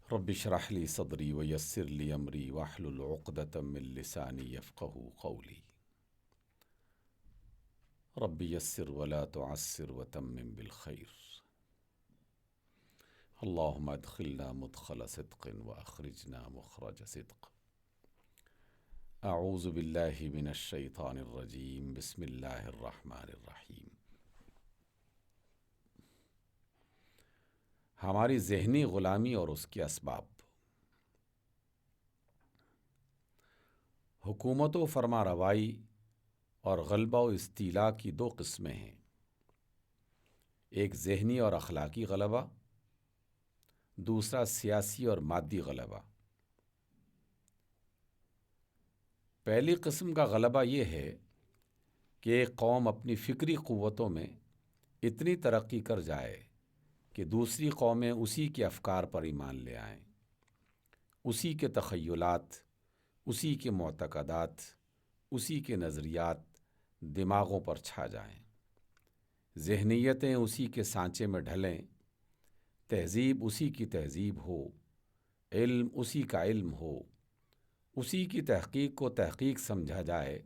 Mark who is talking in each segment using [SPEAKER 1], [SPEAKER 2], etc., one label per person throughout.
[SPEAKER 1] رب اشرح لی صدری ویسر لی امری واحلل عقدۃ من لسانی یفقہوا قولی رب یسر ولا تعسر وتمم بالخیر اللہم ادخلنا مدخل صدق واخرجنا مخرج صدق اعوذ باللہ من الشیطان الرجیم بسم اللہ الرحمن الرحیم۔ ہماری ذہنی غلامی اور اس کے اسباب۔ حکومت و فرما روائی اور غلبہ و استیلاء کی دو قسمیں ہیں، ایک ذہنی اور اخلاقی غلبہ، دوسرا سیاسی اور مادی غلبہ۔ پہلی قسم کا غلبہ یہ ہے کہ ایک قوم اپنی فکری قوتوں میں اتنی ترقی کر جائے کہ دوسری قومیں اسی کے افکار پر ایمان لے آئیں، اسی کے تخیلات، اسی کے معتقدات، اسی کے نظریات دماغوں پر چھا جائیں، ذہنیتیں اسی کے سانچے میں ڈھلیں، تہذیب اسی کی تہذیب ہو، علم اسی کا علم ہو، اسی کی تحقیق کو تحقیق سمجھا جائے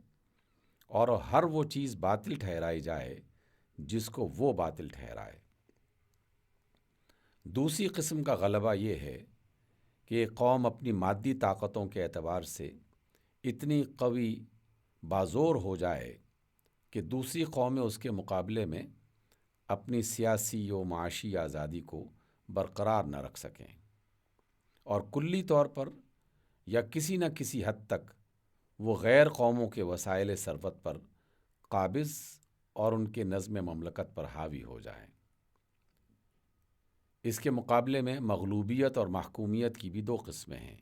[SPEAKER 1] اور ہر وہ چیز باطل ٹھہرائی جائے جس کو وہ باطل ٹھہرائے۔ دوسری قسم کا غلبہ یہ ہے کہ ایک قوم اپنی مادی طاقتوں کے اعتبار سے اتنی قوی بازور ہو جائے کہ دوسری قومیں اس کے مقابلے میں اپنی سیاسی و معاشی آزادی کو برقرار نہ رکھ سکیں اور کلی طور پر یا کسی نہ کسی حد تک وہ غیر قوموں کے وسائل ثروت پر قابض اور ان کے نظم مملکت پر حاوی ہو جائیں۔ اس کے مقابلے میں مغلوبیت اور محکومیت کی بھی دو قسمیں ہیں،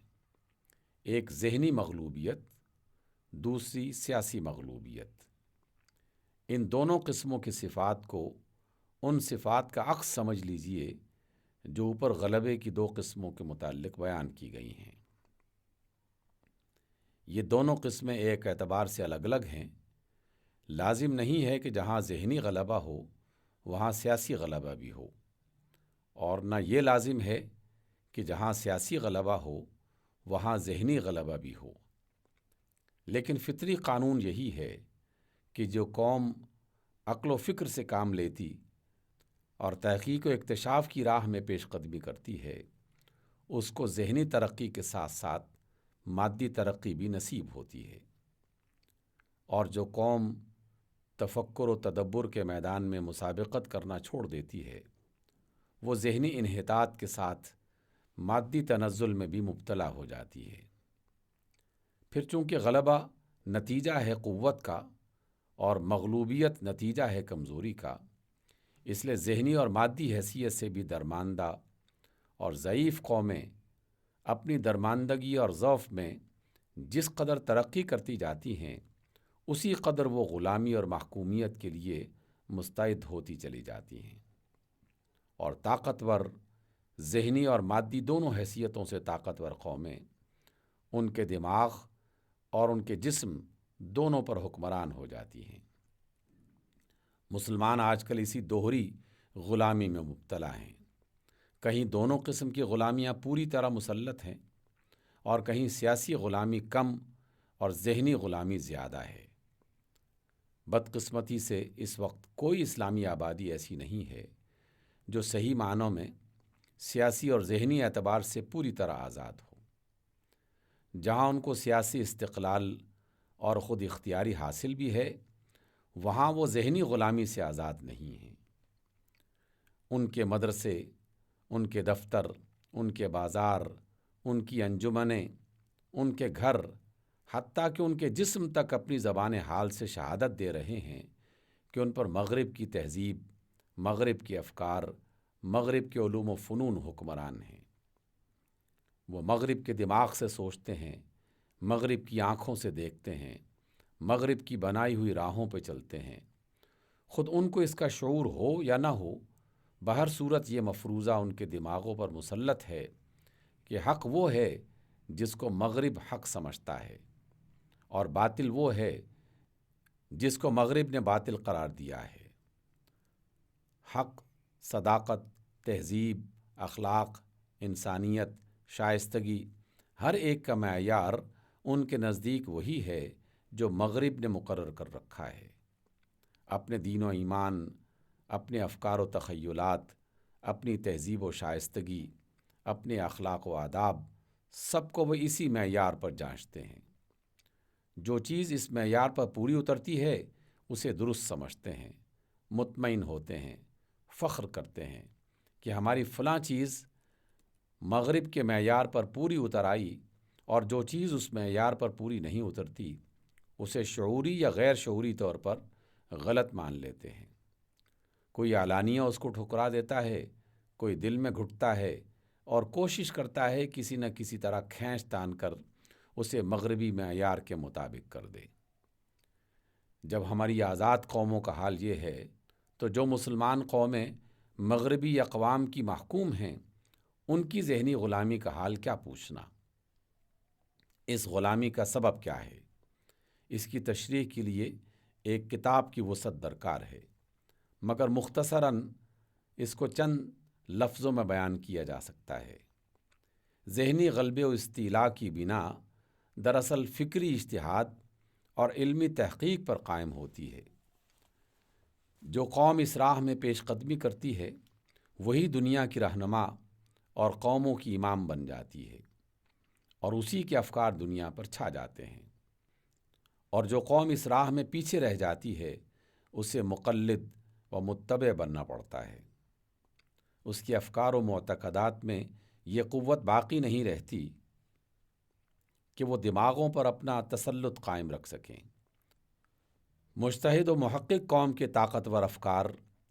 [SPEAKER 1] ایک ذہنی مغلوبیت، دوسری سیاسی مغلوبیت۔ ان دونوں قسموں کی صفات کو ان صفات کا عکس سمجھ لیجئے جو اوپر غلبے کی دو قسموں کے متعلق بیان کی گئی ہیں۔ یہ دونوں قسمیں ایک اعتبار سے الگ الگ ہیں۔ لازم نہیں ہے کہ جہاں ذہنی غلبہ ہو وہاں سیاسی غلبہ بھی ہو، اور نہ یہ لازم ہے کہ جہاں سیاسی غلبہ ہو وہاں ذہنی غلبہ بھی ہو۔ لیکن فطری قانون یہی ہے کہ جو قوم عقل و فکر سے کام لیتی اور تحقیق و اکتشاف کی راہ میں پیش قدمی کرتی ہے، اس کو ذہنی ترقی کے ساتھ ساتھ مادی ترقی بھی نصیب ہوتی ہے، اور جو قوم تفکر و تدبر کے میدان میں مسابقت کرنا چھوڑ دیتی ہے، وہ ذہنی انحطاط کے ساتھ مادی تنزل میں بھی مبتلا ہو جاتی ہے۔ پھر چونکہ غلبہ نتیجہ ہے قوت کا اور مغلوبیت نتیجہ ہے کمزوری کا، اس لیے ذہنی اور مادی حیثیت سے بھی درماندہ اور ضعیف قومیں اپنی درماندگی اور ضعف میں جس قدر ترقی کرتی جاتی ہیں، اسی قدر وہ غلامی اور محکومیت کے لیے مستعد ہوتی چلی جاتی ہیں، اور طاقتور ذہنی اور مادی دونوں حیثیتوں سے طاقتور قومیں ان کے دماغ اور ان کے جسم دونوں پر حکمران ہو جاتی ہیں۔ مسلمان آج کل اسی دوہری غلامی میں مبتلا ہیں، کہیں دونوں قسم کی غلامیاں پوری طرح مسلط ہیں اور کہیں سیاسی غلامی کم اور ذہنی غلامی زیادہ ہے۔ بدقسمتی سے اس وقت کوئی اسلامی آبادی ایسی نہیں ہے جو صحیح معنوں میں سیاسی اور ذہنی اعتبار سے پوری طرح آزاد ہو۔ جہاں ان کو سیاسی استقلال اور خود اختیاری حاصل بھی ہے، وہاں وہ ذہنی غلامی سے آزاد نہیں ہیں۔ ان کے مدرسے، ان کے دفتر، ان کے بازار، ان کی انجمنیں، ان کے گھر، حتیٰ کہ ان کے جسم تک اپنی زبان حال سے شہادت دے رہے ہیں کہ ان پر مغرب کی تہذیب، مغرب کے افکار، مغرب کے علوم و فنون حکمران ہیں۔ وہ مغرب کے دماغ سے سوچتے ہیں، مغرب کی آنکھوں سے دیکھتے ہیں، مغرب کی بنائی ہوئی راہوں پہ چلتے ہیں۔ خود ان کو اس کا شعور ہو یا نہ ہو، بہر صورت یہ مفروضہ ان کے دماغوں پر مسلط ہے کہ حق وہ ہے جس کو مغرب حق سمجھتا ہے، اور باطل وہ ہے جس کو مغرب نے باطل قرار دیا ہے۔ حق، صداقت، تہذیب، اخلاق، انسانیت، شائستگی، ہر ایک کا معیار ان کے نزدیک وہی ہے جو مغرب نے مقرر کر رکھا ہے۔ اپنے دین و ایمان، اپنے افکار و تخیلات، اپنی تہذیب و شائستگی، اپنے اخلاق و آداب، سب کو وہ اسی معیار پر جانچتے ہیں۔ جو چیز اس معیار پر پوری اترتی ہے اسے درست سمجھتے ہیں، مطمئن ہوتے ہیں، فخر کرتے ہیں کہ ہماری فلاں چیز مغرب کے معیار پر پوری اتر آئی، اور جو چیز اس معیار پر پوری نہیں اترتی اسے شعوری یا غیر شعوری طور پر غلط مان لیتے ہیں۔ کوئی اعلانیہ اس کو ٹھکرا دیتا ہے، کوئی دل میں گھٹتا ہے اور کوشش کرتا ہے کسی نہ کسی طرح کھینچ تان کر اسے مغربی معیار کے مطابق کر دے۔ جب ہماری آزاد قوموں کا حال یہ ہے تو جو مسلمان قومیں مغربی اقوام کی محکوم ہیں ان کی ذہنی غلامی کا حال کیا پوچھنا۔ اس غلامی کا سبب کیا ہے؟ اس کی تشریح کے لیے ایک کتاب کی وسعت درکار ہے، مگر مختصراً اس کو چند لفظوں میں بیان کیا جا سکتا ہے۔ ذہنی غلبے و استیلاء کی بنا دراصل فکری اجتہاد اور علمی تحقیق پر قائم ہوتی ہے۔ جو قوم اس راہ میں پیش قدمی کرتی ہے وہی دنیا کی رہنما اور قوموں کی امام بن جاتی ہے، اور اسی کے افکار دنیا پر چھا جاتے ہیں۔ اور جو قوم اس راہ میں پیچھے رہ جاتی ہے اسے مقلد و متبع بننا پڑتا ہے۔ اس کے افکار و معتقدات میں یہ قوت باقی نہیں رہتی کہ وہ دماغوں پر اپنا تسلط قائم رکھ سکیں۔ مجتہد و محقق قوم کے طاقتور افکار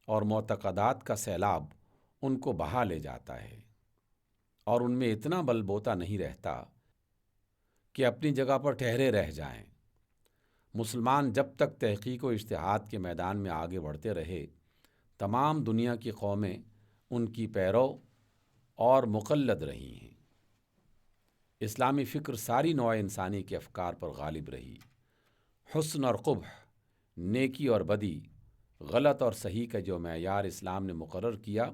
[SPEAKER 1] اور معتقدات کا سیلاب ان کو بہا لے جاتا ہے، اور ان میں اتنا بل بوتا نہیں رہتا کہ اپنی جگہ پر ٹھہرے رہ جائیں۔ مسلمان جب تک تحقیق و اجتہاد کے میدان میں آگے بڑھتے رہے، تمام دنیا کی قومیں ان کی پیرو اور مقلد رہی ہیں۔ اسلامی فکر ساری نوع انسانی کے افکار پر غالب رہی۔ حسن اور قبح، نیکی اور بدی، غلط اور صحیح کا جو معیار اسلام نے مقرر کیا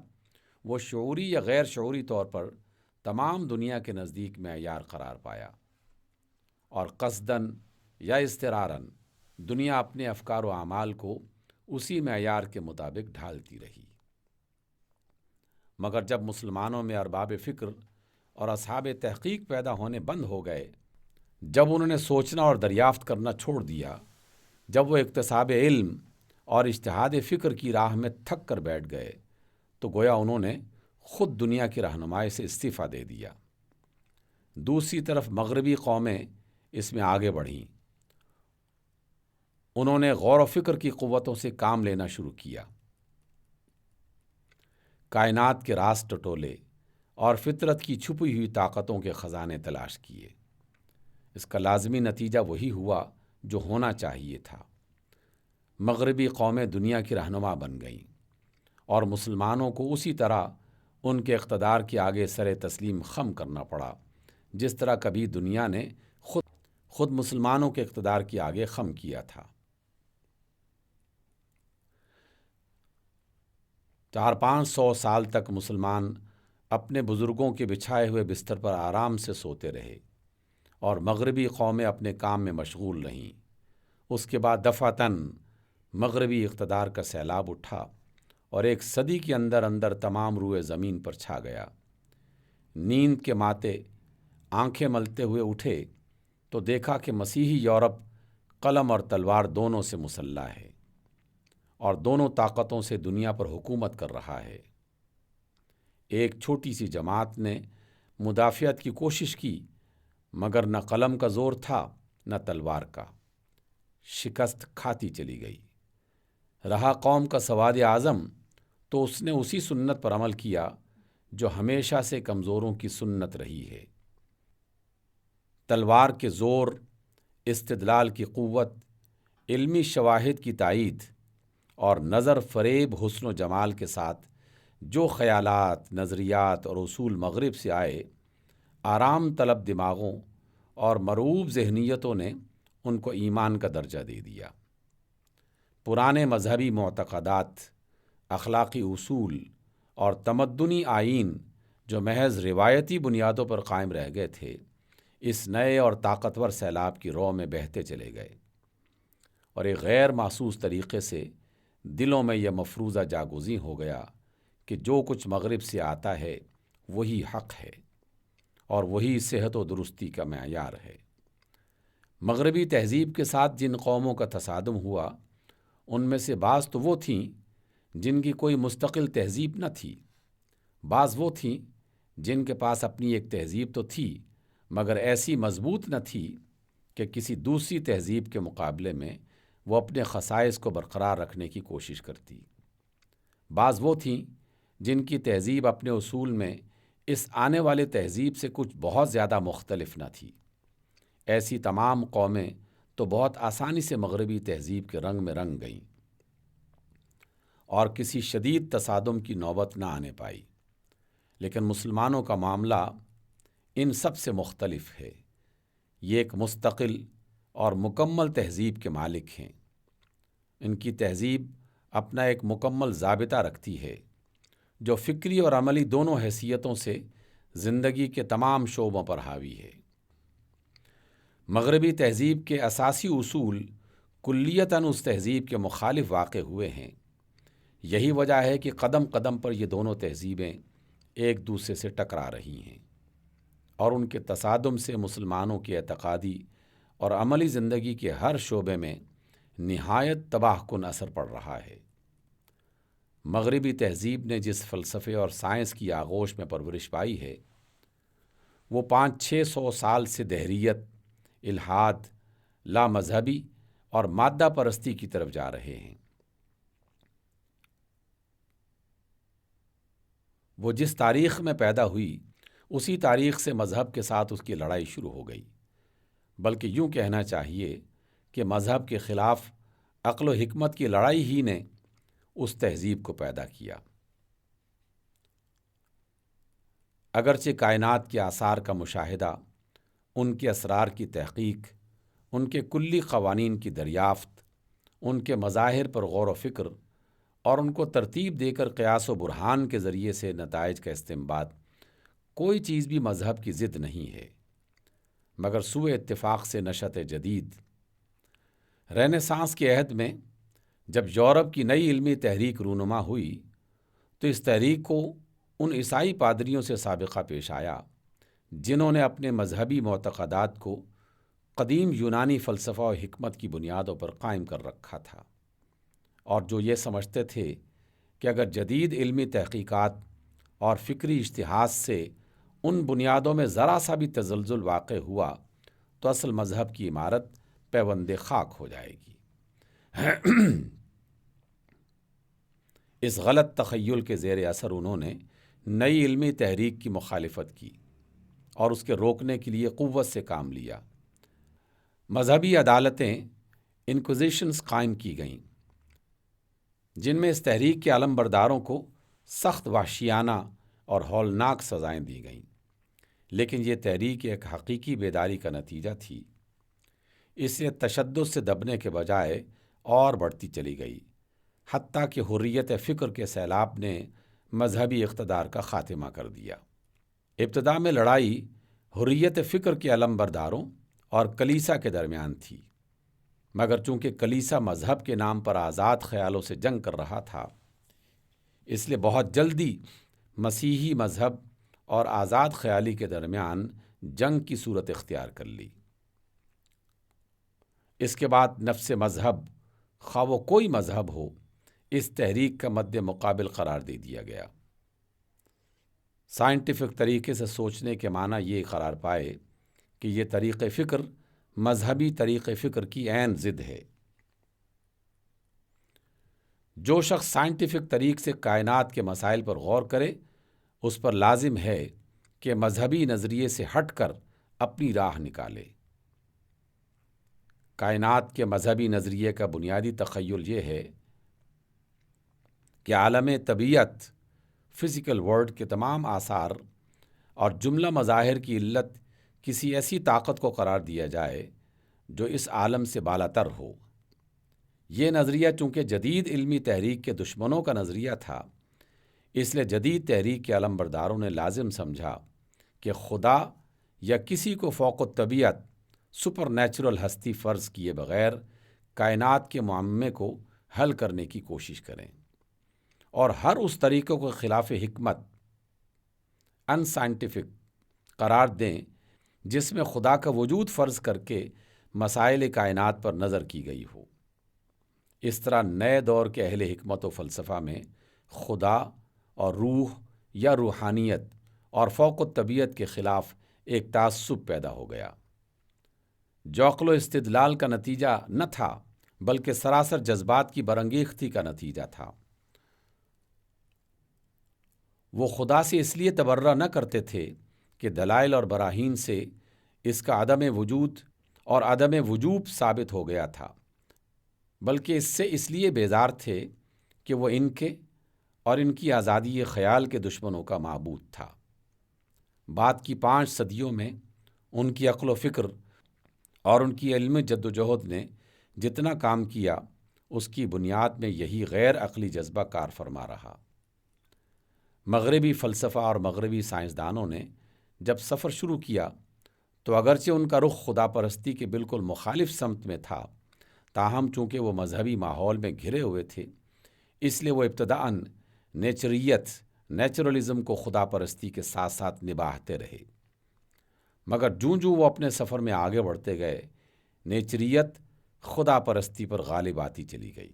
[SPEAKER 1] وہ شعوری یا غیر شعوری طور پر تمام دنیا کے نزدیک معیار قرار پایا، اور قصداً یا اضطراراً دنیا اپنے افکار و اعمال کو اسی معیار کے مطابق ڈھالتی رہی۔ مگر جب مسلمانوں میں ارباب فکر اور اصحاب تحقیق پیدا ہونے بند ہو گئے، جب انہوں نے سوچنا اور دریافت کرنا چھوڑ دیا، جب وہ اکتساب علم اور اجتہاد فکر کی راہ میں تھک کر بیٹھ گئے، تو گویا انہوں نے خود دنیا کی رہنمائی سے استعفیٰ دے دیا۔ دوسری طرف مغربی قومیں اس میں آگے بڑھیں۔ انہوں نے غور و فکر کی قوتوں سے کام لینا شروع کیا، کائنات کے راز ٹٹولے اور فطرت کی چھپی ہوئی طاقتوں کے خزانے تلاش کیے۔ اس کا لازمی نتیجہ وہی ہوا جو ہونا چاہیے تھا۔ مغربی قومیں دنیا کی رہنما بن گئیں، اور مسلمانوں کو اسی طرح ان کے اقتدار کے آگے سر تسلیم خم کرنا پڑا جس طرح کبھی دنیا نے خود مسلمانوں کے اقتدار کے آگے خم کیا تھا۔ 400-500 سال تک مسلمان اپنے بزرگوں کے بچھائے ہوئے بستر پر آرام سے سوتے رہے، اور مغربی قومیں اپنے کام میں مشغول رہیں۔ اس کے بعد دفعتاً مغربی اقتدار کا سیلاب اٹھا اور ایک صدی کے اندر اندر تمام روئے زمین پر چھا گیا۔ نیند کے ماتے آنکھیں ملتے ہوئے اٹھے تو دیکھا کہ مسیحی یورپ قلم اور تلوار دونوں سے مسلح ہے، اور دونوں طاقتوں سے دنیا پر حکومت کر رہا ہے۔ ایک چھوٹی سی جماعت نے مدافعت کی کوشش کی، مگر نہ قلم کا زور تھا نہ تلوار کا، شکست کھاتی چلی گئی۔ رہا قوم کا سواد اعظم تو اس نے اسی سنت پر عمل کیا جو ہمیشہ سے کمزوروں کی سنت رہی ہے۔ تلوار کے زور، استدلال کی قوت، علمی شواہد کی تائید اور نظر فریب حسن و جمال کے ساتھ جو خیالات، نظریات اور اصول مغرب سے آئے، آرام طلب دماغوں اور مرعوب ذہنیتوں نے ان کو ایمان کا درجہ دے دیا۔ پرانے مذہبی معتقدات، اخلاقی اصول اور تمدنی آئین جو محض روایتی بنیادوں پر قائم رہ گئے تھے، اس نئے اور طاقتور سیلاب کی رو میں بہتے چلے گئے، اور ایک غیر محسوس طریقے سے دلوں میں یہ مفروضہ جاگزیں ہو گیا کہ جو کچھ مغرب سے آتا ہے وہی حق ہے اور وہی صحت و درستی کا معیار ہے۔ مغربی تہذیب کے ساتھ جن قوموں کا تصادم ہوا، ان میں سے بعض تو وہ تھیں جن کی کوئی مستقل تہذیب نہ تھی، بعض وہ تھیں جن کے پاس اپنی ایک تہذیب تو تھی مگر ایسی مضبوط نہ تھی کہ کسی دوسری تہذیب کے مقابلے میں وہ اپنے خصائص کو برقرار رکھنے کی کوشش کرتی، بعض وہ تھیں جن کی تہذیب اپنے اصول میں اس آنے والے تہذیب سے کچھ بہت زیادہ مختلف نہ تھی۔ ایسی تمام قومیں تو بہت آسانی سے مغربی تہذیب کے رنگ میں رنگ گئیں اور کسی شدید تصادم کی نوبت نہ آنے پائی، لیکن مسلمانوں کا معاملہ ان سب سے مختلف ہے۔ یہ ایک مستقل اور مکمل تہذیب کے مالک ہیں۔ ان کی تہذیب اپنا ایک مکمل ضابطہ رکھتی ہے جو فکری اور عملی دونوں حیثیتوں سے زندگی کے تمام شعبوں پر حاوی ہے۔ مغربی تہذیب کے اساسی اصول کلیتاً اس تہذیب کے مخالف واقع ہوئے ہیں۔ یہی وجہ ہے کہ قدم قدم پر یہ دونوں تہذیبیں ایک دوسرے سے ٹکرا رہی ہیں اور ان کے تصادم سے مسلمانوں کی اعتقادی اور عملی زندگی کے ہر شعبے میں نہایت تباہ کن اثر پڑ رہا ہے۔ مغربی تہذیب نے جس فلسفے اور سائنس کی آغوش میں پرورش پائی ہے، وہ 500-600 سال سے دہریت، الحاد، لا مذہبی اور مادہ پرستی کی طرف جا رہے ہیں۔ وہ جس تاریخ میں پیدا ہوئی اسی تاریخ سے مذہب کے ساتھ اس کی لڑائی شروع ہو گئی، بلکہ یوں کہنا چاہیے کہ مذہب کے خلاف عقل و حکمت کی لڑائی ہی نے اس تہذیب کو پیدا کیا۔ اگرچہ کائنات کے آثار کا مشاہدہ، ان کے اسرار کی تحقیق، ان کے کلی قوانین کی دریافت، ان کے مظاہر پر غور و فکر اور ان کو ترتیب دے کر قیاس و برہان کے ذریعے سے نتائج کا استنباط، کوئی چیز بھی مذہب کی ضد نہیں ہے، مگر سوء اتفاق سے نشأت جدید۔ رینیسانس کے عہد میں جب یورپ کی نئی علمی تحریک رونما ہوئی تو اس تحریک کو ان عیسائی پادریوں سے سابقہ پیش آیا جنہوں نے اپنے مذہبی معتقدات کو قدیم یونانی فلسفہ و حکمت کی بنیادوں پر قائم کر رکھا تھا، اور جو یہ سمجھتے تھے کہ اگر جدید علمی تحقیقات اور فکری اجتہاد سے ان بنیادوں میں ذرا سا بھی تزلزل واقع ہوا تو اصل مذہب کی عمارت پیوند خاک ہو جائے گی۔ اس غلط تخیل کے زیر اثر انہوں نے نئی علمی تحریک کی مخالفت کی اور اس کے روکنے کے لیے قوت سے کام لیا۔ مذہبی عدالتیں، انکوزیشنز قائم کی گئیں جن میں اس تحریک کے علم برداروں کو سخت وحشیانہ اور ہولناک سزائیں دی گئیں، لیکن یہ تحریک ایک حقیقی بیداری کا نتیجہ تھی۔ اسے تشدد سے دبنے کے بجائے اور بڑھتی چلی گئی، حتیٰ کہ حریت فکر کے سیلاب نے مذہبی اقتدار کا خاتمہ کر دیا۔ ابتدا میں لڑائی حریت فکر کے علم برداروں اور کلیسا کے درمیان تھی، مگر چونکہ کلیسا مذہب کے نام پر آزاد خیالوں سے جنگ کر رہا تھا، اس لیے بہت جلدی مسیحی مذہب اور آزاد خیالی کے درمیان جنگ کی صورت اختیار کر لی۔ اس کے بعد نفس مذہب، خواہ وہ کوئی مذہب ہو، اس تحریک کا مد مقابل قرار دے دیا گیا۔ سائنٹیفک طریقے سے سوچنے کے معنی یہ قرار پائے کہ یہ طریق فکر مذہبی طریق فکر کی عین ضد ہے۔ جو شخص سائنٹیفک طریق سے کائنات کے مسائل پر غور کرے، اس پر لازم ہے کہ مذہبی نظریے سے ہٹ کر اپنی راہ نکالے۔ کائنات کے مذہبی نظریے کا بنیادی تخیل یہ ہے کہ عالم طبیعت، فزیکل ورلڈ کے تمام آثار اور جملہ مظاہر کی علت کسی ایسی طاقت کو قرار دیا جائے جو اس عالم سے بالاتر ہو۔ یہ نظریہ چونکہ جدید علمی تحریک کے دشمنوں کا نظریہ تھا، اس لیے جدید تحریک کے علمبرداروں نے لازم سمجھا کہ خدا یا کسی کو فوق الطبیعت سپر نیچرل ہستی فرض کیے بغیر کائنات کے معمے کو حل کرنے کی کوشش کریں اور ہر اس طریقے کو خلاف حکمت ان سائنٹیفک قرار دیں جس میں خدا کا وجود فرض کر کے مسائل کائنات پر نظر کی گئی ہو۔ اس طرح نئے دور کے اہل حکمت و فلسفہ میں خدا اور روح یا روحانیت اور فوق الطبیعت کے خلاف ایک تعصب پیدا ہو گیا، جو عقل و استدلال کا نتیجہ نہ تھا بلکہ سراسر جذبات کی برانگیختی کا نتیجہ تھا۔ وہ خدا سے اس لیے تبرہ نہ کرتے تھے کہ دلائل اور براہین سے اس کا عدم وجود اور عدم وجوب ثابت ہو گیا تھا، بلکہ اس لیے بیزار تھے کہ وہ ان کے اور ان کی آزادی خیال کے دشمنوں کا معبود تھا۔ بعد کی 5 صدیوں میں ان کی عقل و فکر اور ان کی علمی جد و جہد نے جتنا کام کیا اس کی بنیاد میں یہی غیر عقلی جذبہ کار فرما رہا۔ مغربی فلسفہ اور مغربی سائنسدانوں نے جب سفر شروع کیا تو اگرچہ ان کا رخ خدا پرستی کے بالکل مخالف سمت میں تھا، تاہم چونکہ وہ مذہبی ماحول میں گھرے ہوئے تھے اس لیے وہ ابتداً نیچرلزم کو خدا پرستی کے ساتھ ساتھ نبھاتے رہے، مگر جوں وہ اپنے سفر میں آگے بڑھتے گئے نیچریت خدا پرستی پر غالب آتی چلی گئی،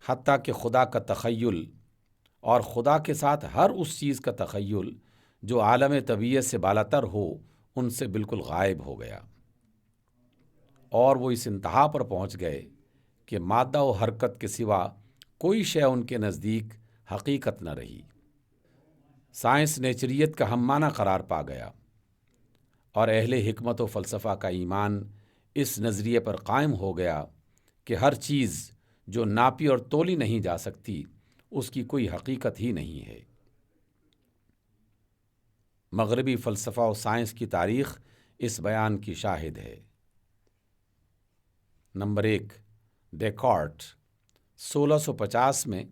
[SPEAKER 1] حتیٰ کہ خدا کا تخیل اور خدا کے ساتھ ہر اس چیز کا تخیل جو عالم طبیعت سے بالاتر ہو ان سے بالکل غائب ہو گیا، اور وہ اس انتہا پر پہنچ گئے کہ مادہ و حرکت کے سوا کوئی شے ان کے نزدیک حقیقت نہ رہی۔ سائنس نیچریت کا ہم معنی قرار پا گیا اور اہل حکمت و فلسفہ کا ایمان اس نظریے پر قائم ہو گیا کہ ہر چیز جو ناپی اور تولی نہیں جا سکتی اس کی کوئی حقیقت ہی نہیں ہے۔ مغربی فلسفہ و سائنس کی تاریخ اس بیان کی شاہد ہے۔ نمبر 1، ڈیکارٹ 1650 میں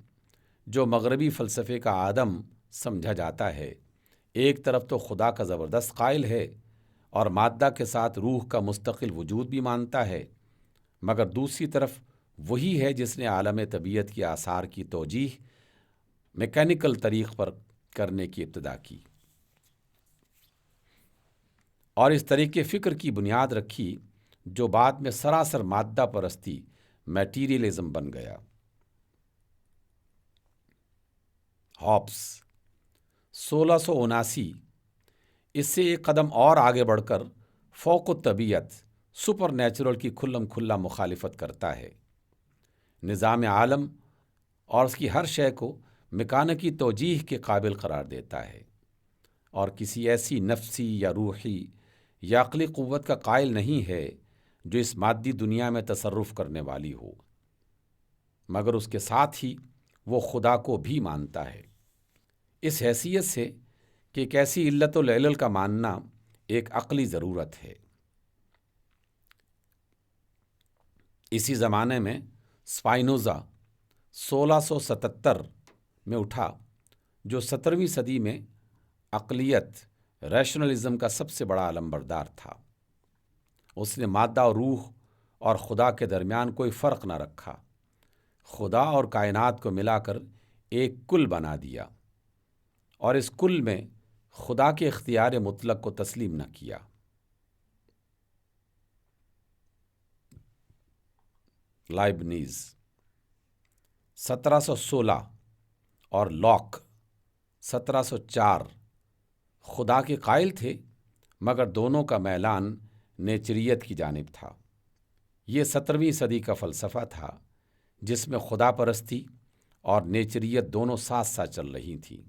[SPEAKER 1] جو مغربی فلسفے کا آدم سمجھا جاتا ہے، ایک طرف تو خدا کا زبردست قائل ہے اور مادہ کے ساتھ روح کا مستقل وجود بھی مانتا ہے، مگر دوسری طرف وہی ہے جس نے عالم طبیعت کی آثار کی توجیح میکینیکل طریق پر کرنے کی ابتدا کی اور اس طریقے فکر کی بنیاد رکھی جو بعد میں سراسر مادہ پرستی میٹیریلزم بن گیا۔ ہابس 1679 اس سے ایک قدم اور آگے بڑھ کر فوق الطبیعت سپر نیچرل کی کھلم کھلا مخالفت کرتا ہے، نظام عالم اور اس کی ہر شے کو میکانیکی توجیح کے قابل قرار دیتا ہے اور کسی ایسی نفسی یا روحی یا عقلی قوت کا قائل نہیں ہے جو اس مادی دنیا میں تصرف کرنے والی ہو، مگر اس کے ساتھ ہی وہ خدا کو بھی مانتا ہے، اس حیثیت سے کہ ایک ایسی علت العلل کا ماننا ایک عقلی ضرورت ہے۔ اسی زمانے میں سپائنوزا 1677 میں اٹھا جو 17ویں صدی میں عقلیت ریشنلزم کا سب سے بڑا علمبردار تھا۔ اس نے مادہ اور روح اور خدا کے درمیان کوئی فرق نہ رکھا، خدا اور کائنات کو ملا کر ایک کل بنا دیا اور اس کل میں خدا کے اختیار مطلق کو تسلیم نہ کیا۔ لائبنیز 1716 اور لاک 1704 خدا کے قائل تھے، مگر دونوں کا میلان نیچریت کی جانب تھا۔ یہ 17ویں صدی کا فلسفہ تھا جس میں خدا پرستی اور نیچریت دونوں ساتھ ساتھ چل رہی تھیں۔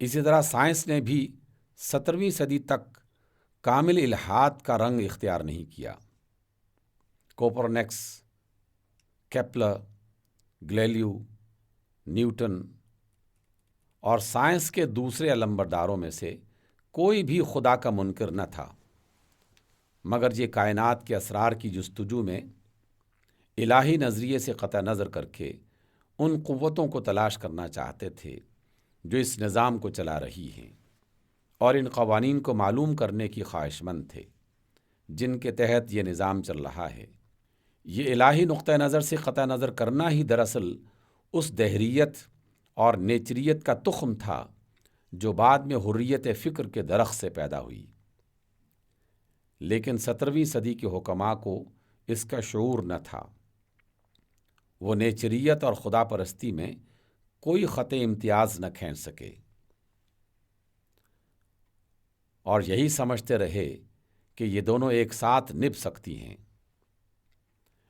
[SPEAKER 1] اسی طرح سائنس نے بھی 17ویں صدی تک کامل الحاد کا رنگ اختیار نہیں کیا۔ کوپرنکس، کیپلر، گلیلیو، نیوٹن اور سائنس کے دوسرے علمبرداروں میں سے کوئی بھی خدا کا منکر نہ تھا، مگر یہ کائنات کے اسرار کی جستجو میں الہی نظریے سے قطع نظر کر کے ان قوتوں کو تلاش کرنا چاہتے تھے جو اس نظام کو چلا رہی ہیں، اور ان قوانین کو معلوم کرنے کی خواہش مند تھے جن کے تحت یہ نظام چل رہا ہے۔ یہ الہی نقطہ نظر سے قطع نظر کرنا ہی دراصل اس دہریت اور نیچریت کا تخم تھا جو بعد میں حریت فکر کے درخت سے پیدا ہوئی۔ لیکن 17ویں صدی کے حکماء کو اس کا شعور نہ تھا۔ وہ نیچریت اور خدا پرستی میں کوئی خط امتیاز نہ کھینچ سکے، اور یہی سمجھتے رہے کہ یہ دونوں ایک ساتھ نبھ سکتی ہیں۔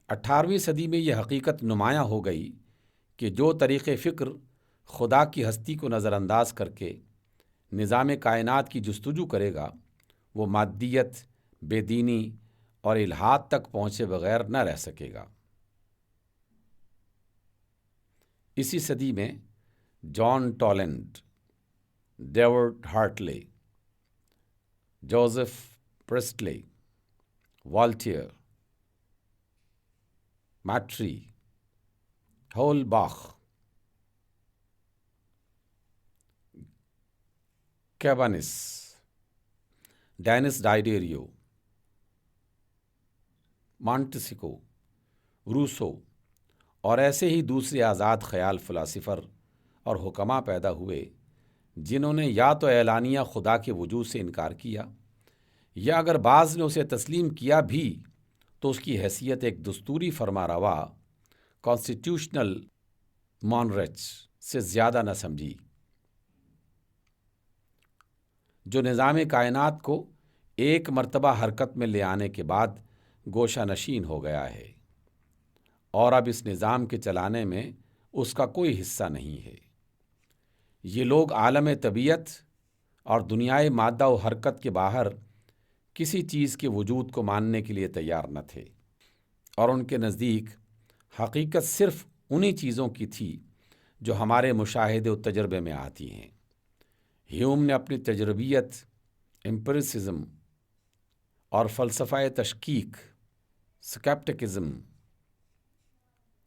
[SPEAKER 1] 18ویں صدی میں یہ حقیقت نمایاں ہو گئی کہ جو طریق فکر خدا کی ہستی کو نظر انداز کر کے نظام کائنات کی جستجو کرے گا، وہ مادیت، بے دینی اور الحاد تک پہنچے بغیر نہ رہ سکے گا۔ اسی صدی میں John Toland, David Hartley, Joseph Priestley, Voltaire, Mettrie, Holbach, Cabanis, Denis Diderot, Montesquieu, Rousseau اور ایسے ہی دوسرے آزاد خیال فلاسفر اور حکماء پیدا ہوئے جنہوں نے یا تو اعلانیہ خدا کے وجود سے انکار کیا، یا اگر بعض نے اسے تسلیم کیا بھی تو اس کی حیثیت ایک دستوری فرمانروا کانسٹیٹیوشنل مانریچ سے زیادہ نہ سمجھی، جو نظام کائنات کو ایک مرتبہ حرکت میں لے آنے کے بعد گوشہ نشین ہو گیا ہے، اور اب اس نظام کے چلانے میں اس کا کوئی حصہ نہیں ہے۔ یہ لوگ عالم طبیعت اور دنیائے مادہ و حرکت کے باہر کسی چیز کے وجود کو ماننے کے لیے تیار نہ تھے، اور ان کے نزدیک حقیقت صرف انہی چیزوں کی تھی جو ہمارے مشاہدے و تجربے میں آتی ہیں۔ ہیوم نے اپنی تجربیت، امپیریسزم اور فلسفہ تشکیک، سکیپٹکزم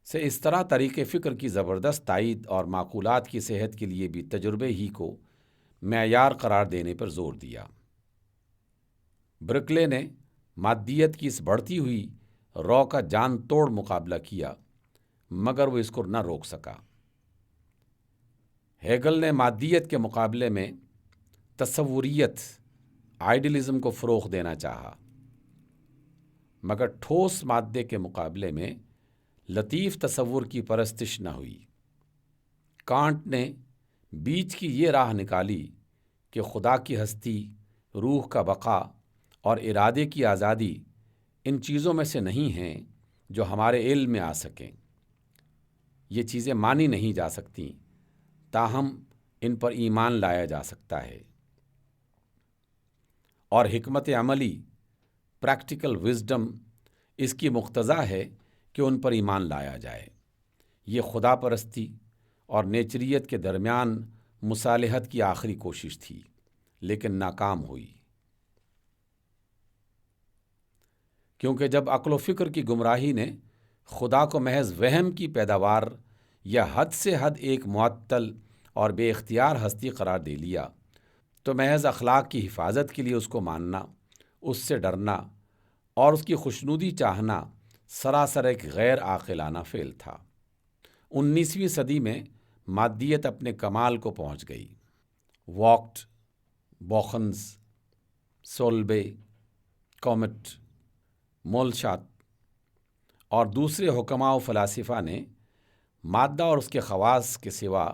[SPEAKER 1] سے اس طرح طریق فکر کی زبردست تائید اور معقولات کی صحت کے لیے بھی تجربے ہی کو معیار قرار دینے پر زور دیا۔ برکلے نے مادیت کی اس بڑھتی ہوئی رو کا جان توڑ مقابلہ کیا، مگر وہ اس کو نہ روک سکا۔ ہیگل نے مادیت کے مقابلے میں تصوریت، آئیڈیلزم کو فروغ دینا چاہا، مگر ٹھوس مادے کے مقابلے میں لطیف تصور کی پرستش نہ ہوئی۔ کانٹ نے بیچ کی یہ راہ نکالی کہ خدا کی ہستی، روح کا بقا اور ارادے کی آزادی ان چیزوں میں سے نہیں ہیں جو ہمارے علم میں آ سکیں۔ یہ چیزیں مانی نہیں جا سکتیں، تاہم ان پر ایمان لایا جا سکتا ہے، اور حکمت عملی، پریکٹیکل وزڈم اس کی مقتضا ہے کہ ان پر ایمان لایا جائے۔ یہ خدا پرستی اور نیچریت کے درمیان مصالحت کی آخری کوشش تھی، لیکن ناکام ہوئی، کیونکہ جب عقل و فکر کی گمراہی نے خدا کو محض وہم کی پیداوار یا حد سے حد ایک معطل اور بے اختیار ہستی قرار دے لیا، تو محض اخلاق کی حفاظت کے لیے اس کو ماننا، اس سے ڈرنا اور اس کی خوشنودی چاہنا سراسر ایک غیر عاقلانہ فعل تھا۔ 19ویں صدی میں مادیت اپنے کمال کو پہنچ گئی۔ واکٹ، بوخنز، سولبے، کومٹ، مولشات اور دوسرے حکماء و فلاسفہ نے مادہ اور اس کے خواص کے سوا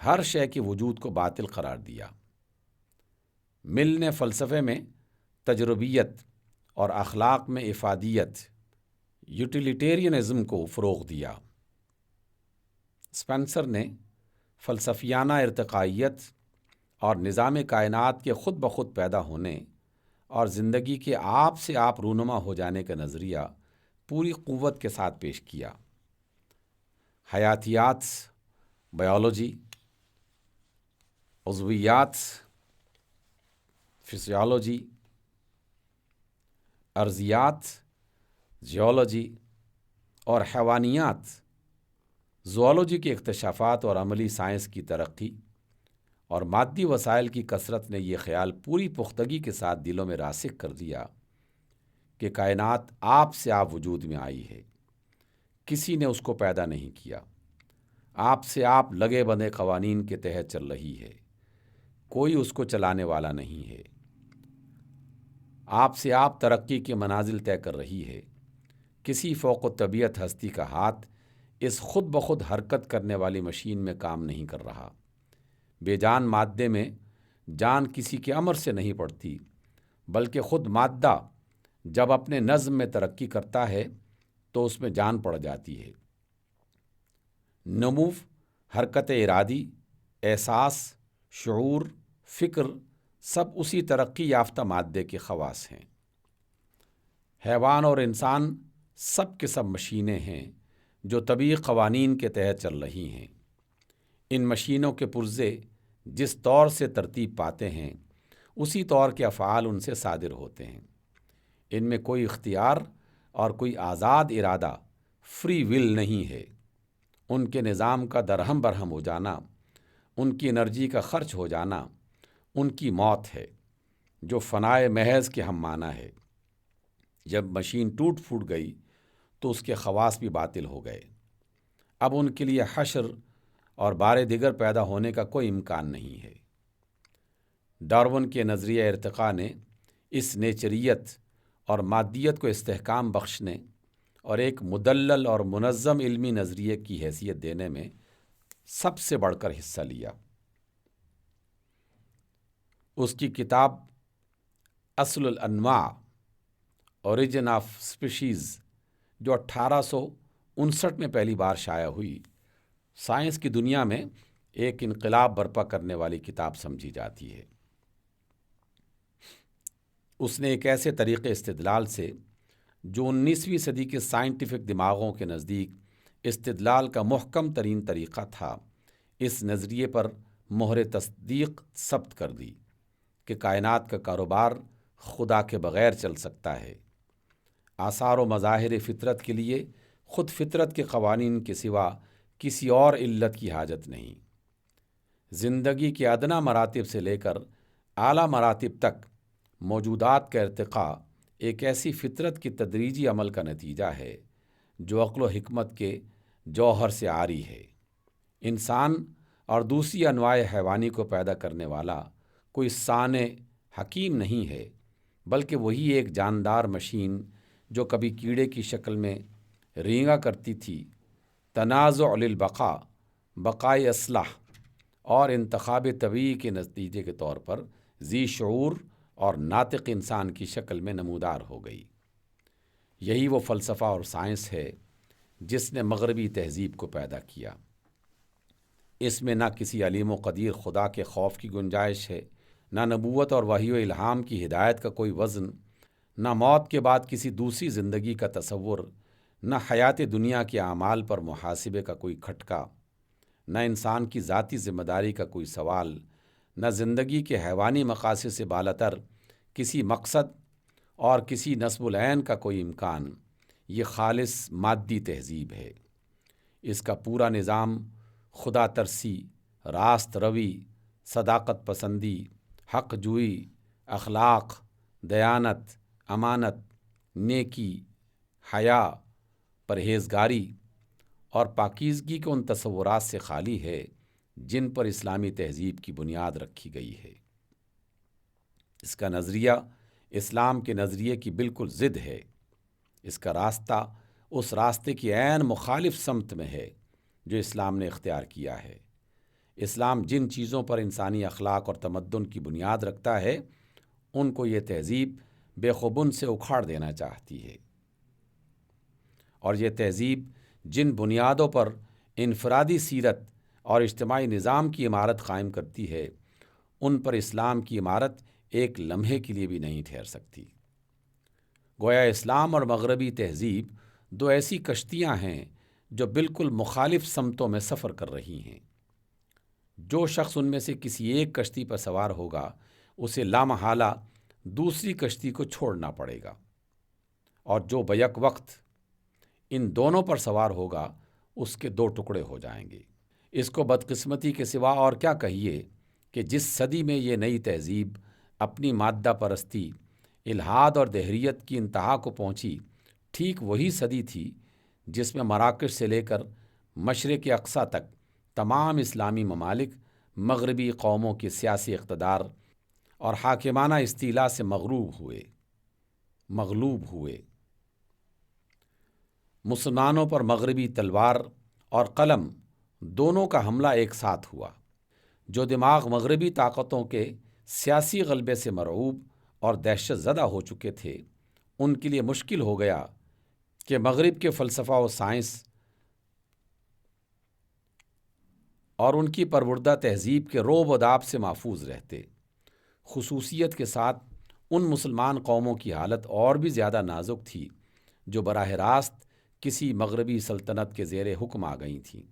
[SPEAKER 1] ہر شے کے وجود کو باطل قرار دیا۔ مل نے فلسفے میں تجربیت اور اخلاق میں افادیت، یوٹیلیٹیرینزم کو فروغ دیا۔ اسپینسر نے فلسفیانہ ارتقائیت اور نظام کائنات کے خود بخود پیدا ہونے اور زندگی کے آپ سے آپ رونما ہو جانے کا نظریہ پوری قوت کے ساتھ پیش کیا۔ حیاتیات، بائیولوجی، عضویات، فزیولوجی، ارضیات، جیولوجی اور حیوانیات، زوالوجی کے اکتشافات اور عملی سائنس کی ترقی اور مادی وسائل کی کثرت نے یہ خیال پوری پختگی کے ساتھ دلوں میں راسخ کر دیا کہ کائنات آپ سے آپ وجود میں آئی ہے، کسی نے اس کو پیدا نہیں کیا، آپ سے آپ لگے بندے قوانین کے تحت چل رہی ہے، کوئی اس کو چلانے والا نہیں ہے، آپ سے آپ ترقی کے منازل طے کر رہی ہے، کسی فوق و طبیعت ہستی کا ہاتھ اس خود بخود حرکت کرنے والی مشین میں کام نہیں کر رہا۔ بے جان مادے میں جان کسی کے امر سے نہیں پڑتی، بلکہ خود مادہ جب اپنے نظم میں ترقی کرتا ہے تو اس میں جان پڑ جاتی ہے۔ نمو، حرکت ارادی، احساس، شعور، فکر سب اسی ترقی یافتہ مادے کے خواص ہیں۔ حیوان اور انسان سب کے سب مشینیں ہیں جو طبیعی قوانین کے تحت چل رہی ہیں۔ ان مشینوں کے پرزے جس طور سے ترتیب پاتے ہیں اسی طور کے افعال ان سے صادر ہوتے ہیں۔ ان میں کوئی اختیار اور کوئی آزاد ارادہ، فری ول نہیں ہے۔ ان کے نظام کا درہم برہم ہو جانا، ان کی انرجی کا خرچ ہو جانا، ان کی موت ہے جو فنائے محض کے ہم معنی ہے۔ جب مشین ٹوٹ پھوٹ گئی تو اس کے خواص بھی باطل ہو گئے۔ اب ان کے لیے حشر اور بار دیگر پیدا ہونے کا کوئی امکان نہیں ہے۔ ڈارون کے نظریہ ارتقاء نے اس نیچریت اور مادیت کو استحکام بخشنے اور ایک مدلل اور منظم علمی نظریے کی حیثیت دینے میں سب سے بڑھ کر حصہ لیا۔ اس کی کتاب اصل الانواع، اوریجن آف اسپیشیز، جو 1859 میں پہلی بار شائع ہوئی، سائنس کی دنیا میں ایک انقلاب برپا کرنے والی کتاب سمجھی جاتی ہے۔ اس نے ایک ایسے طریقے استدلال سے جو 19ویں صدی کے سائنٹیفک دماغوں کے نزدیک استدلال کا محکم ترین طریقہ تھا، اس نظریے پر مہر تصدیق ثبت کر دی کہ کائنات کا کاروبار خدا کے بغیر چل سکتا ہے۔ آثار و مظاہر فطرت کے لیے خود فطرت کے قوانین کے سوا کسی اور علت کی حاجت نہیں۔ زندگی کے ادنا مراتب سے لے کر اعلیٰ مراتب تک موجودات کا ارتقاء ایک ایسی فطرت کی تدریجی عمل کا نتیجہ ہے جو عقل و حکمت کے جوہر سے عاری ہے۔ انسان اور دوسری انواع حیوانی کو پیدا کرنے والا کوئی صانع حکیم نہیں ہے، بلکہ وہی ایک جاندار مشین جو کبھی کیڑے کی شکل میں رینگا کرتی تھی، تنازع للبقاء، بقائے اصلاح اور انتخاب طبیعی کے نتیجے کے طور پر ذی شعور اور ناطق انسان کی شکل میں نمودار ہو گئی۔ یہی وہ فلسفہ اور سائنس ہے جس نے مغربی تہذیب کو پیدا کیا۔ اس میں نہ کسی علیم و قدیر خدا کے خوف کی گنجائش ہے، نہ نبوت اور وحی و الہام کی ہدایت کا کوئی وزن، نہ موت کے بعد کسی دوسری زندگی کا تصور، نہ حیات دنیا کے اعمال پر محاسبے کا کوئی کھٹکا، نہ انسان کی ذاتی ذمہ داری کا کوئی سوال، نہ زندگی کے حیوانی مقاصد سے بالاتر کسی مقصد اور کسی نصب العین کا کوئی امکان۔ یہ خالص مادی تہذیب ہے۔ اس کا پورا نظام خدا ترسی، راست روی، صداقت پسندی، حق جوئی، اخلاق، دیانت، امانت، نیکی، حیا، پرہیزگاری اور پاکیزگی کے ان تصورات سے خالی ہے جن پر اسلامی تہذیب کی بنیاد رکھی گئی ہے۔ اس کا نظریہ اسلام کے نظریے کی بالکل ضد ہے۔ اس کا راستہ اس راستے کی عین مخالف سمت میں ہے جو اسلام نے اختیار کیا ہے۔ اسلام جن چیزوں پر انسانی اخلاق اور تمدن کی بنیاد رکھتا ہے ان کو یہ تہذیب بے خبن سے اکھاڑ دینا چاہتی ہے، اور یہ تہذیب جن بنیادوں پر انفرادی سیرت اور اجتماعی نظام کی عمارت قائم کرتی ہے ان پر اسلام کی عمارت ایک لمحے کے لیے بھی نہیں ٹھہر سکتی۔ گویا اسلام اور مغربی تہذیب دو ایسی کشتیاں ہیں جو بالکل مخالف سمتوں میں سفر کر رہی ہیں۔ جو شخص ان میں سے کسی ایک کشتی پر سوار ہوگا اسے لامحالہ دوسری کشتی کو چھوڑنا پڑے گا، اور جو بیک وقت ان دونوں پر سوار ہوگا اس کے 2 ٹکڑے ہو جائیں گے۔ اس کو بدقسمتی کے سوا اور کیا کہیے کہ جس صدی میں یہ نئی تہذیب اپنی مادہ پرستی، الحاد اور دہریت کی انتہا کو پہنچی، ٹھیک وہی صدی تھی جس میں مراکش سے لے کر مشرق اقصیٰ تک تمام اسلامی ممالک مغربی قوموں کے سیاسی اقتدار اور حاکمانہ استیلا سے مغلوب ہوئے۔ مسلمانوں پر مغربی تلوار اور قلم دونوں کا حملہ ایک ساتھ ہوا۔ جو دماغ مغربی طاقتوں کے سیاسی غلبے سے مرعوب اور دہشت زدہ ہو چکے تھے، ان کے لیے مشکل ہو گیا کہ مغرب کے فلسفہ و سائنس اور ان کی پروردہ تہذیب کے رعب و داب سے محفوظ رہتے۔ خصوصیت کے ساتھ ان مسلمان قوموں کی حالت اور بھی زیادہ نازک تھی جو براہ راست کسی مغربی سلطنت کے زیر حکم آ گئی تھیں۔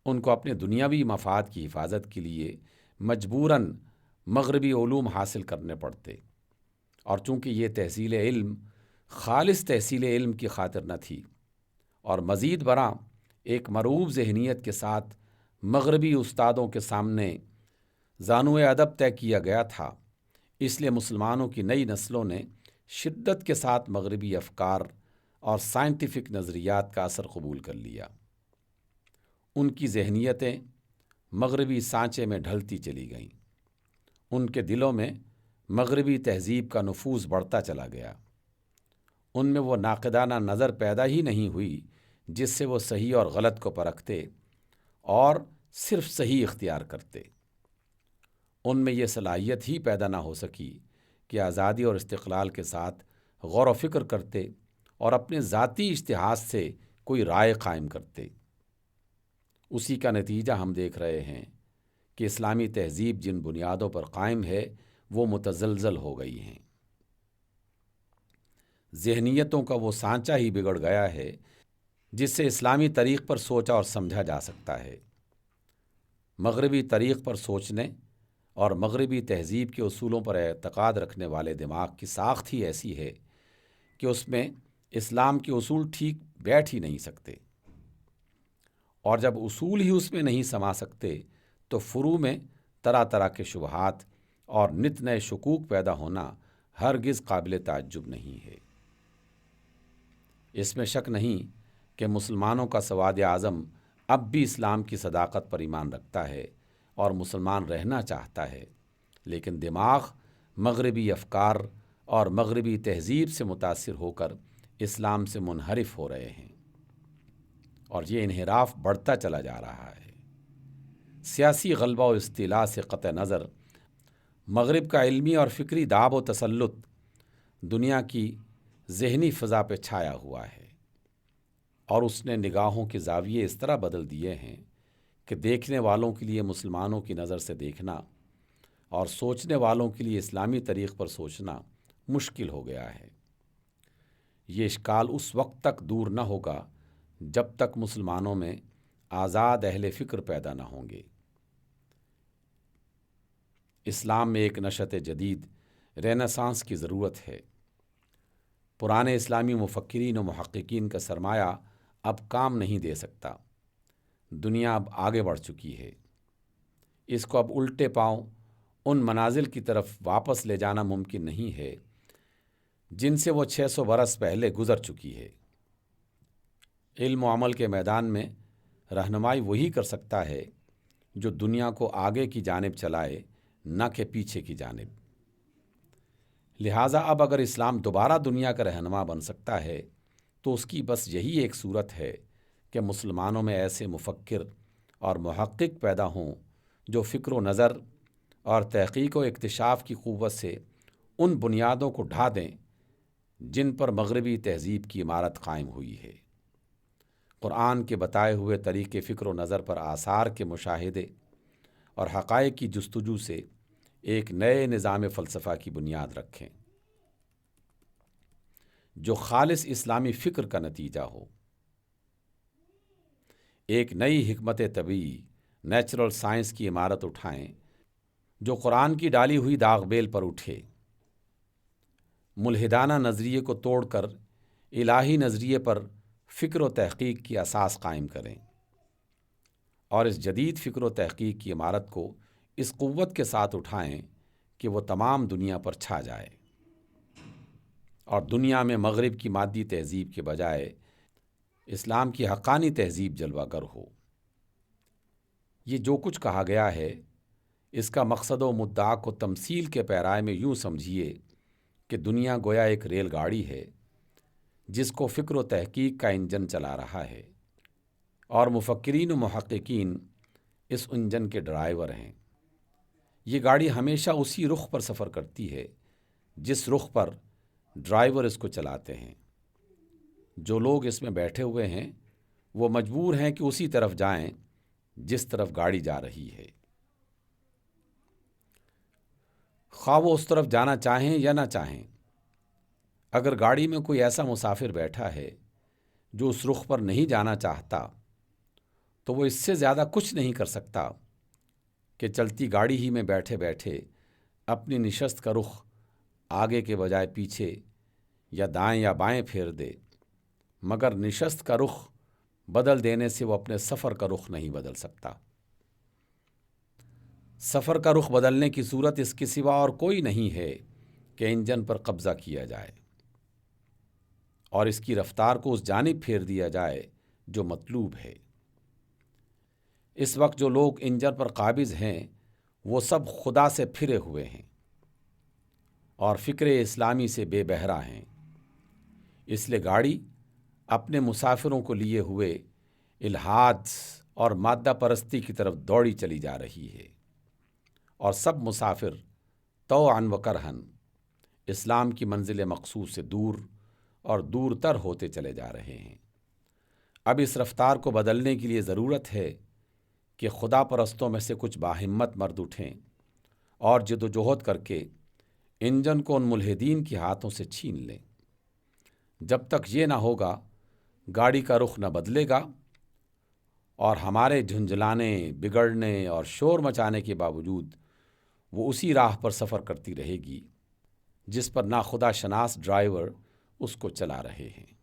[SPEAKER 1] ان کو اپنے دنیاوی مفاد کی حفاظت کے لیے مجبوراً مغربی علوم حاصل کرنے پڑتے، اور چونکہ یہ تحصیل علم خالص تحصیل علم کی خاطر نہ تھی اور مزید برآں ایک مرعوب ذہنیت کے ساتھ مغربی استادوں کے سامنے زانوئے ادب طے کیا گیا تھا، اس لیے مسلمانوں کی نئی نسلوں نے شدت کے ساتھ مغربی افکار اور سائنٹیفک نظریات کا اثر قبول کر لیا۔ ان کی ذہنیتیں مغربی سانچے میں ڈھلتی چلی گئیں۔ ان کے دلوں میں مغربی تہذیب کا نفوذ بڑھتا چلا گیا۔ ان میں وہ ناقدانہ نظر پیدا ہی نہیں ہوئی جس سے وہ صحیح اور غلط کو پرکھتے اور صرف صحیح اختیار کرتے۔ ان میں یہ صلاحیت ہی پیدا نہ ہو سکی کہ آزادی اور استقلال کے ساتھ غور و فکر کرتے اور اپنے ذاتی اجتہاد سے کوئی رائے قائم کرتے۔ اسی کا نتیجہ ہم دیکھ رہے ہیں کہ اسلامی تہذیب جن بنیادوں پر قائم ہے وہ متزلزل ہو گئی ہیں۔ ذہنیتوں کا وہ سانچہ ہی بگڑ گیا ہے جس سے اسلامی طریق پر سوچا اور سمجھا جا سکتا ہے۔ مغربی طریق پر سوچنے اور مغربی تہذیب کے اصولوں پر اعتقاد رکھنے والے دماغ کی ساخت ہی ایسی ہے کہ اس میں اسلام کے اصول ٹھیک بیٹھ ہی نہیں سکتے، اور جب اصول ہی اس میں نہیں سما سکتے تو فروع میں طرح طرح کے شبہات اور نت نئے شکوک پیدا ہونا ہرگز قابل تعجب نہیں ہے۔ اس میں شک نہیں کہ مسلمانوں کا سواد اعظم اب بھی اسلام کی صداقت پر ایمان رکھتا ہے اور مسلمان رہنا چاہتا ہے، لیکن دماغ مغربی افکار اور مغربی تہذیب سے متاثر ہو کر اسلام سے منحرف ہو رہے ہیں، اور یہ انحراف بڑھتا چلا جا رہا ہے۔ سیاسی غلبہ و استیلاء سے قطع نظر مغرب کا علمی اور فکری داب و تسلط دنیا کی ذہنی فضا پہ چھایا ہوا ہے، اور اس نے نگاہوں کے زاویے اس طرح بدل دیے ہیں کہ دیکھنے والوں کے لیے مسلمانوں کی نظر سے دیکھنا اور سوچنے والوں کے لیے اسلامی طریق پر سوچنا مشکل ہو گیا ہے۔ یہ اشکال اس وقت تک دور نہ ہوگا جب تک مسلمانوں میں آزاد اہل فکر پیدا نہ ہوں گے۔ اسلام میں ایک نشأت جدید رینیسانس کی ضرورت ہے۔ پرانے اسلامی مفکرین و محققین کا سرمایہ اب کام نہیں دے سکتا۔ دنیا اب آگے بڑھ چکی ہے۔ اس کو اب الٹے پاؤں ان منازل کی طرف واپس لے جانا ممکن نہیں ہے جن سے وہ 600 برس پہلے گزر چکی ہے۔ علم و عمل کے میدان میں رہنمائی وہی کر سکتا ہے جو دنیا کو آگے کی جانب چلائے، نہ کہ پیچھے کی جانب۔ لہٰذا اب اگر اسلام دوبارہ دنیا کا رہنما بن سکتا ہے تو اس کی بس یہی ایک صورت ہے کہ مسلمانوں میں ایسے مفکر اور محقق پیدا ہوں جو فکر و نظر اور تحقیق و اکتشاف کی قوت سے ان بنیادوں کو ڈھا دیں جن پر مغربی تہذیب کی عمارت قائم ہوئی ہے۔ قرآن کے بتائے ہوئے طریقے فکر و نظر پر آثار کے مشاہدے اور حقائق کی جستجو سے ایک نئے نظام فلسفہ کی بنیاد رکھیں جو خالص اسلامی فکر کا نتیجہ ہو۔ ایک نئی حکمت طبیعی نیچرل سائنس کی عمارت اٹھائیں جو قرآن کی ڈالی ہوئی داغ بیل پر اٹھے، ملحدانہ نظریے کو توڑ کر الہی نظریے پر فکر و تحقیق کی اساس قائم کریں اور اس جدید فکر و تحقیق کی عمارت کو اس قوت کے ساتھ اٹھائیں کہ وہ تمام دنیا پر چھا جائے اور دنیا میں مغرب کی مادی تہذیب کے بجائے اسلام کی حقانی تہذیب جلوہ گر ہو۔ یہ جو کچھ کہا گیا ہے اس کا مقصد و مدعا کو تمثیل کے پیرائے میں یوں سمجھیے کہ دنیا گویا ایک ریل گاڑی ہے جس کو فکر و تحقیق کا انجن چلا رہا ہے اور مفکرین و محققین اس انجن کے ڈرائیور ہیں۔ یہ گاڑی ہمیشہ اسی رخ پر سفر کرتی ہے جس رخ پر ڈرائیور اس کو چلاتے ہیں۔ جو لوگ اس میں بیٹھے ہوئے ہیں وہ مجبور ہیں کہ اسی طرف جائیں جس طرف گاڑی جا رہی ہے، خواہ وہ اس طرف جانا چاہیں یا نہ چاہیں۔ اگر گاڑی میں کوئی ایسا مسافر بیٹھا ہے جو اس رخ پر نہیں جانا چاہتا تو وہ اس سے زیادہ کچھ نہیں کر سکتا کہ چلتی گاڑی ہی میں بیٹھے بیٹھے اپنی نشست کا رخ آگے کے بجائے پیچھے یا دائیں یا بائیں پھیر دے، مگر نشست کا رخ بدل دینے سے وہ اپنے سفر کا رخ نہیں بدل سکتا۔ سفر کا رخ بدلنے کی صورت اس کے سوا اور کوئی نہیں ہے کہ انجن پر قبضہ کیا جائے اور اس کی رفتار کو اس جانب پھیر دیا جائے جو مطلوب ہے۔ اس وقت جو لوگ انجن پر قابض ہیں وہ سب خدا سے پھرے ہوئے ہیں اور فکر اسلامی سے بے بہرہ ہیں، اس لیے گاڑی اپنے مسافروں کو لیے ہوئے الحاد اور مادہ پرستی کی طرف دوڑی چلی جا رہی ہے اور سب مسافر طوعاً و کرہاً اسلام کی منزل مقصود سے دور اور دور تر ہوتے چلے جا رہے ہیں۔ اب اس رفتار کو بدلنے کے لیے ضرورت ہے کہ خدا پرستوں میں سے کچھ باہمت مرد اٹھیں اور جد و جہد کر کے انجن کو ان ملحدین کے ہاتھوں سے چھین لیں۔ جب تک یہ نہ ہوگا گاڑی کا رخ نہ بدلے گا اور ہمارے جھنجھلانے، بگڑنے اور شور مچانے کے باوجود وہ اسی راہ پر سفر کرتی رہے گی جس پر ناخدا شناس ڈرائیور اس کو چلا رہے ہیں۔